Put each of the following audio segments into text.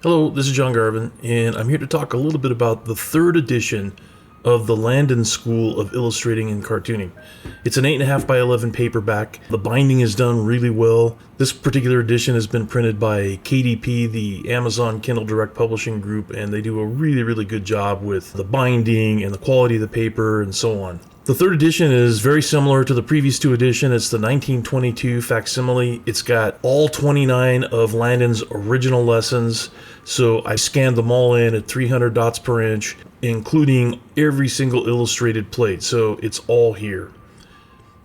Hello, this is John Garvin, and I'm here to talk a little bit about the third edition of the Landon School of Illustrating and Cartooning. It's an 8.5 by 11 paperback. The binding is done really well. This particular edition has been printed by KDP, the Amazon Kindle Direct Publishing Group, and they do a really good job with the binding and the quality of the paper and so on. The third edition is very similar to the previous two editions. It's the 1922 facsimile. It's got all 29 of Landon's original lessons. So I scanned them all in at 300 dots per inch, including every single illustrated plate. So it's all here.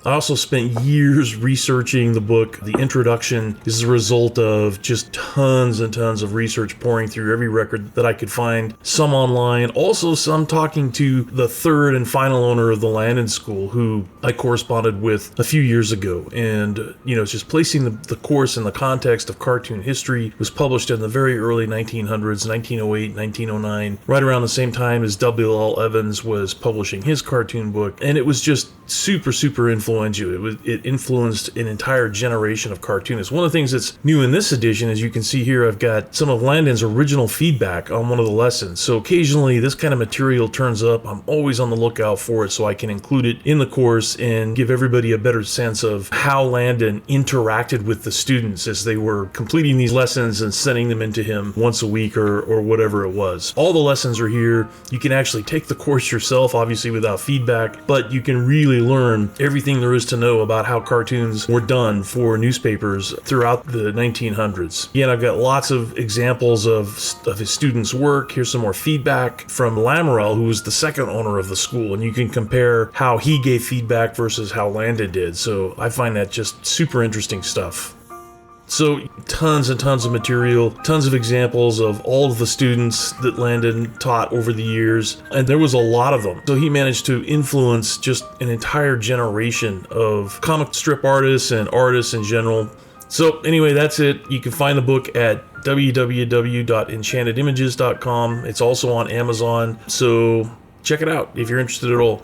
I also spent years researching the book. The introduction is the result of just tons and tons of research pouring through every record that I could find, some online, also some talking to the third and final owner of the Landon School, who I corresponded with a few years ago. And, it's just placing the course in the context of cartoon history. It was published in the very early 1900s, 1908, 1909, right around the same time as W.L. Evans was publishing his cartoon book. And it was just super influential. It influenced an entire generation of cartoonists. One of the things that's new in this edition, as you can see here, I've got some of Landon's original feedback on one of the lessons. So occasionally this kind of material turns up. I'm always on the lookout for it so I can include it in the course and give everybody a better sense of how Landon interacted with the students as they were completing these lessons and sending them into him once a week or whatever it was. All the lessons are here. You can actually take the course yourself, obviously without feedback, but you can really learn everything there is to know about how cartoons were done for newspapers throughout the 1900s. Again, I've got lots of examples of his students' work. Here's some more feedback from Lamorelle, who was the second owner of the school, and you can compare how he gave feedback versus how Landon did. So I find that just super interesting stuff. So tons and tons of material, tons of examples of all of the students that Landon taught over the years, and there was a lot of them. So he managed to influence just an entire generation of comic strip artists and artists in general. So anyway, that's it. You can find the book at www.enchantedimages.com. It's also on Amazon, so check it out if you're interested at all.